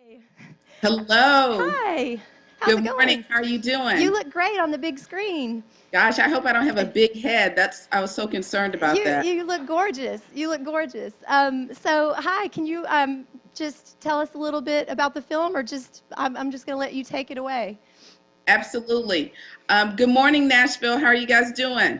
Hey. Hello. Hi. How's it Good morning. going? How are you You doing? look great on the big screen. Gosh, I hope I don't have a big head. I was so concerned about that. You look gorgeous. You look gorgeous. Hi. Can you just tell us a little bit about the film, or I'm just going to let you take it away. Absolutely. Good morning, Nashville. How are you guys doing?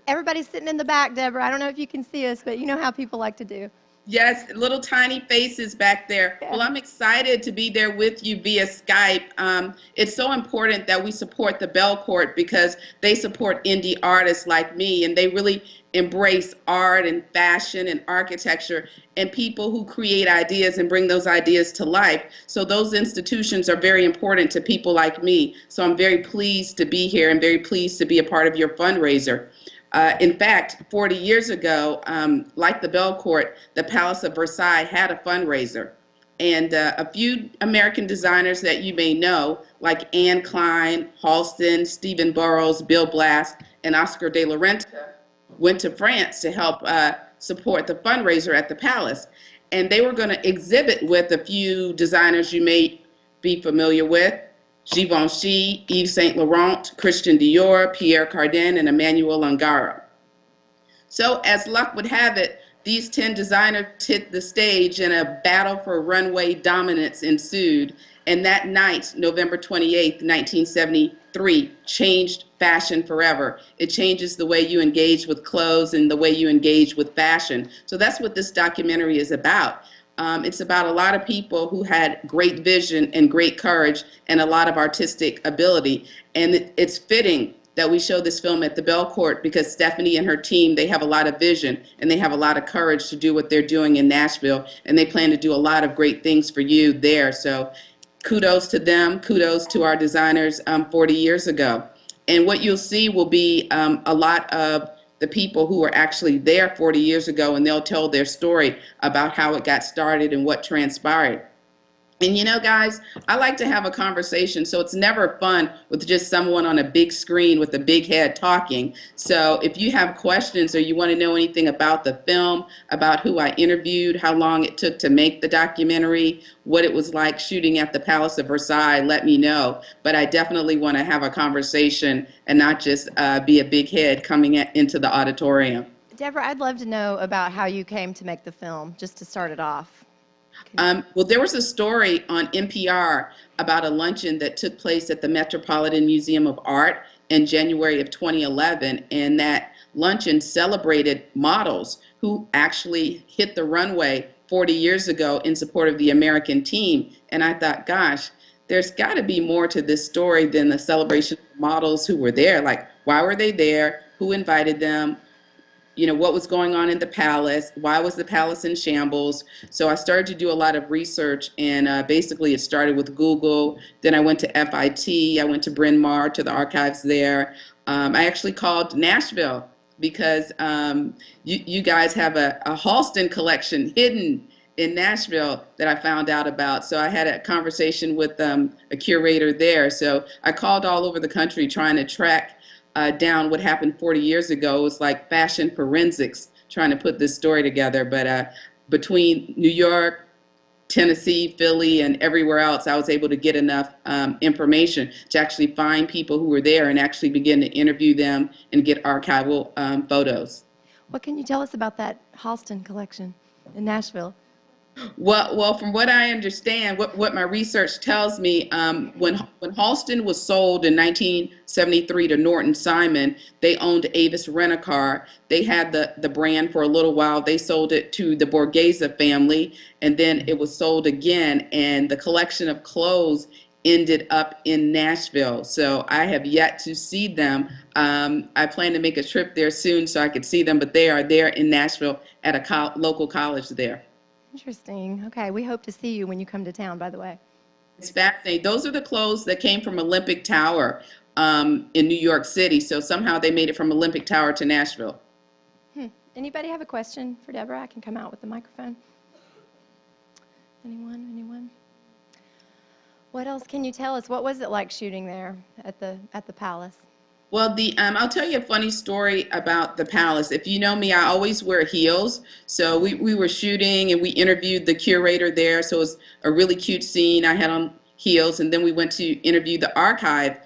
Everybody's sitting in the back, Deborah. I don't know if you can see us, but you know how people like to do. Yes, little tiny faces back there. Yeah. Well, I'm excited to be there with you via Skype. It's so important that we support the Belcourt because they support indie artists like me, and they really embrace art and fashion and architecture and people who create ideas and bring those ideas to life. So those institutions are very important to people like me. So I'm very pleased to be here and very pleased to be a part of your fundraiser. In fact, 40 years ago, like the Belcourt, the Palace of Versailles had a fundraiser. And a few American designers that you may know, like Anne Klein, Halston, Stephen Burrows, Bill Blass, and Oscar de la Renta, went to France to help support the fundraiser at the Palace. And they were going to exhibit with a few designers you may be familiar with: Givenchy, Yves Saint Laurent, Christian Dior, Pierre Cardin, and Emmanuel Ungaro. So, as luck would have it, these 10 designers hit the stage and a battle for runway dominance ensued. And that night, November 28th, 1973, changed fashion forever. It changes the way you engage with clothes and the way you engage with fashion. So that's what this documentary is about. It's about a lot of people who had great vision and great courage and a lot of artistic ability. And it's fitting that we show this film at the Belcourt because Stephanie and her team, they have a lot of vision and they have a lot of courage to do what they're doing in Nashville. And they plan to do a lot of great things for you there. So kudos to them. Kudos to our designers 40 years ago. And what you'll see will be a lot of the people who were actually there 40 years ago, and they'll tell their story about how it got started and what transpired. And you know, guys, I like to have a conversation, so it's never fun with just someone on a big screen with a big head talking. So if you have questions or you want to know anything about the film, about who I interviewed, how long it took to make the documentary, what it was like shooting at the Palace of Versailles, let me know. But I definitely want to have a conversation and not just be a big head coming into the auditorium. Deborah, I'd love to know about how you came to make the film, just to start it off. Can- Well, there was a story on NPR about a luncheon that took place at the Metropolitan Museum of Art in January of 2011, and that luncheon celebrated models who actually hit the runway 40 years ago in support of the American team. And I thought, gosh, there's got to be more to this story than the celebration of models who were there. Like, why were they there? Who invited them? What was going on in the palace, why was the palace in shambles. So I started to do a lot of research, and basically it started with Google. Then I went to FIT, I went to Bryn Mawr to the archives there. I actually called Nashville because you guys have a Halston collection hidden in Nashville that I found out about. So I had a conversation with a curator there. So I called all over the country trying to track down what happened 40 years ago. It was like fashion forensics trying to put this story together. But between New York, Tennessee, Philly, and everywhere else, I was able to get enough information to actually find people who were there and actually begin to interview them and get archival photos. What can you tell us about that Halston collection in Nashville? Well, from what I understand, what my research tells me, when Halston was sold in 1973 to Norton Simon, they owned Avis Rent-A-Car. They had the brand for a little while. They sold it to the Borghese family, and then it was sold again, and the collection of clothes ended up in Nashville. So I have yet to see them. I plan to make a trip there soon so I could see them, but they are there in Nashville at a local college there. Interesting. Okay, we hope to see you when you come to town, by the way. It's fascinating. Those are the clothes that came from Olympic Tower in New York City. So somehow they made it from Olympic Tower to Nashville. Hmm. Anybody have a question for Deborah? I can come out with the microphone. Anyone? Anyone? What else can you tell us? What was it like shooting there at the palace? Well, I'll tell you a funny story about the palace. If you know me, I always wear heels. So we were shooting and we interviewed the curator there. So it was a really cute scene. I had on heels, and then we went to interview the archive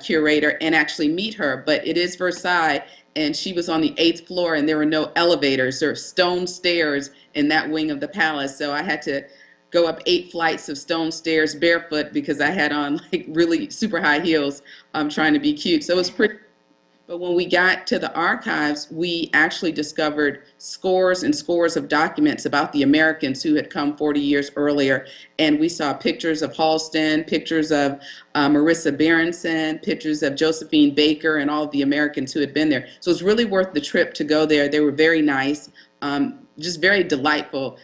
curator and actually meet her. But it is Versailles, and she was on the eighth floor, and there were no elevators or stone stairs in that wing of the palace. So I had to go up 8 flights of stone stairs barefoot because I had on like really super high heels, trying to be cute. So it was pretty. But when we got to the archives, we actually discovered scores and scores of documents about the Americans who had come 40 years earlier. And we saw pictures of Halston, pictures of Marissa Berenson, pictures of Josephine Baker, and all of the Americans who had been there. So it was really worth the trip to go there. They were very nice, just very delightful.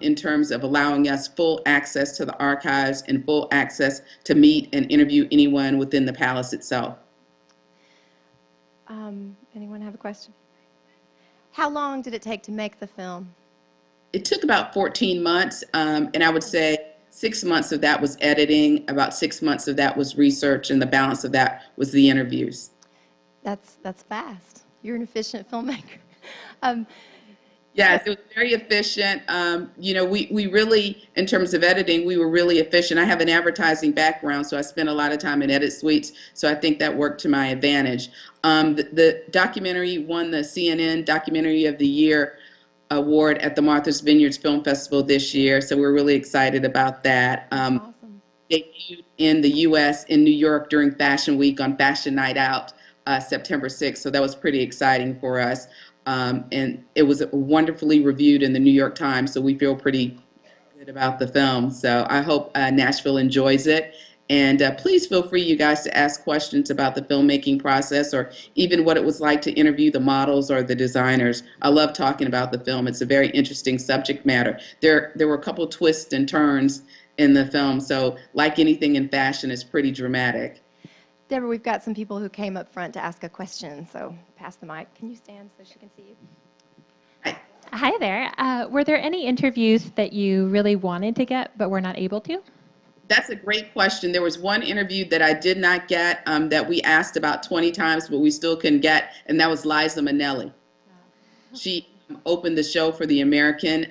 In terms of allowing us full access to the archives and full access to meet and interview anyone within the palace itself. Anyone have a question? How long did it take to make the film? It took about 14 months, and I would say 6 months of that was editing, about 6 months of that was research, and the balance of that was the interviews. That's fast. You're an efficient filmmaker. Um, Yes, it was very efficient. We really, in terms of editing, we were really efficient. I have an advertising background, so I spent a lot of time in edit suites, so I think that worked to my advantage. The documentary won the CNN Documentary of the Year award at the Martha's Vineyards Film Festival this year, so we're really excited about that. awesome. Debuted in the U.S. in New York during Fashion Week on Fashion Night Out, September 6th, so that was pretty exciting for us. And it was wonderfully reviewed in the New York Times, so we feel pretty good about the film. So I hope Nashville enjoys it. And please feel free, you guys, to ask questions about the filmmaking process or even what it was like to interview the models or the designers. I love talking about the film. It's a very interesting subject matter. There were a couple twists and turns in the film, so like anything in fashion, it's pretty dramatic. Deborah, we've got some people who came up front to ask a question, so pass the mic. Can you stand so she can see you? Hi there. Were there any interviews that you really wanted to get but were not able to? That's a great question. There was one interview that I did not get, that we asked about 20 times, but we still couldn't get, and that was Liza Minnelli. She opened the show for the American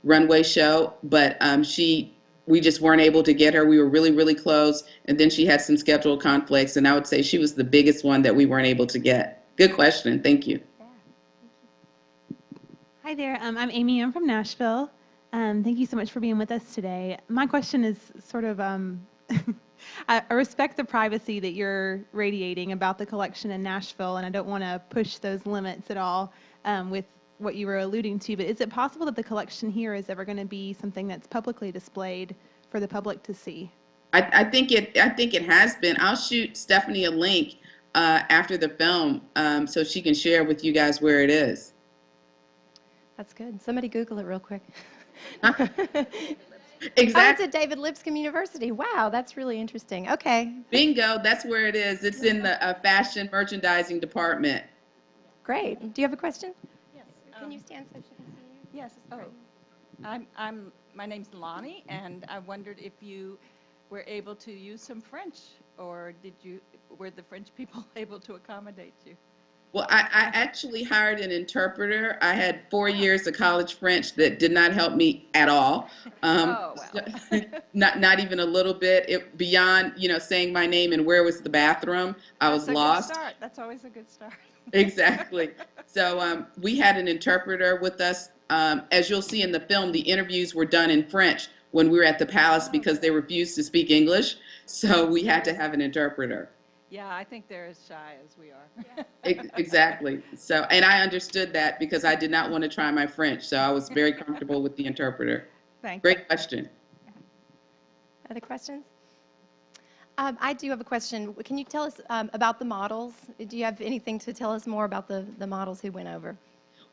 runway show, but we just weren't able to get her. We were really, really close, and then she had some schedule conflicts, and I would say she was the biggest one that we weren't able to get. Good question. Thank you. Hi there. I'm Amy. I'm from Nashville. Thank you so much for being with us today. My question is sort of, I respect the privacy that you're radiating about the collection in Nashville, and I don't want to push those limits at all with what you were alluding to, but is it possible that the collection here is ever going to be something that's publicly displayed for the public to see? I think it has been. I'll shoot Stephanie a link after the film so she can share with you guys where it is. That's good. Somebody Google it real quick. Exactly. Oh, it's at David Lipscomb University. Wow, that's really interesting. Okay. Bingo, that's where it is. It's in the fashion merchandising department. Great. Do you have a question? Yes. Can you stand so she can see you? Yes. My name's Lonnie, and I wondered if you were able to use some French, or were the French people able to accommodate you? Well, I actually hired an interpreter. I had 4 years of college French that did not help me at all. Oh, well. Not even a little bit. Beyond, saying my name and where was the bathroom, I was lost. Good start. That's always a good start. Exactly. So we had an interpreter with us. As you'll see in the film, the interviews were done in French when we were at the palace because they refused to speak English. So we had to have an interpreter. Yeah, I think they're as shy as we are. Exactly. So, and I understood that because I did not want to try my French. So I was very comfortable with the interpreter. Thank you. Great question. Other questions? I do have a question. Can you tell us about the models? Do you have anything to tell us more about the models who went over?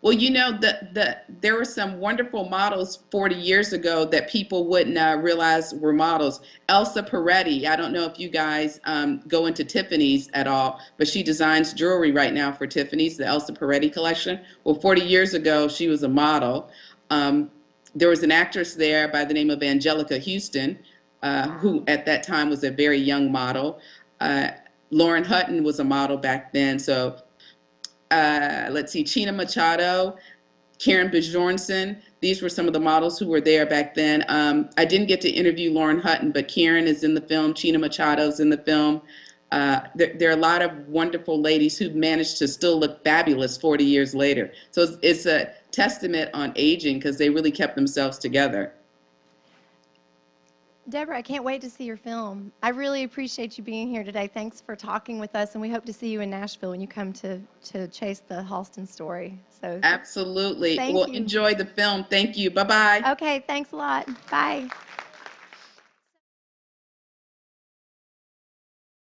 Well, there were some wonderful models 40 years ago that people wouldn't realize were models. Elsa Peretti, I don't know if you guys go into Tiffany's at all, but she designs jewelry right now for Tiffany's, the Elsa Peretti collection. Well, 40 years ago, she was a model. There was an actress there by the name of Angelica Houston, who at that time was a very young model. Lauren Hutton was a model back then. So let's see, China Machado, Karen Bjornson. These were some of the models who were there back then. I didn't get to interview Lauren Hutton, but Karen is in the film. China Machado's in the film. There are a lot of wonderful ladies who managed to still look fabulous 40 years later. So it's a testament on aging because they really kept themselves together. Deborah, I can't wait to see your film. I really appreciate you being here today. Thanks for talking with us, and we hope to see you in Nashville when you come to chase the Halston story. So, Absolutely. Thank Well, you. enjoy the film. Thank you. Bye-bye. okay, thanks a lot. Bye.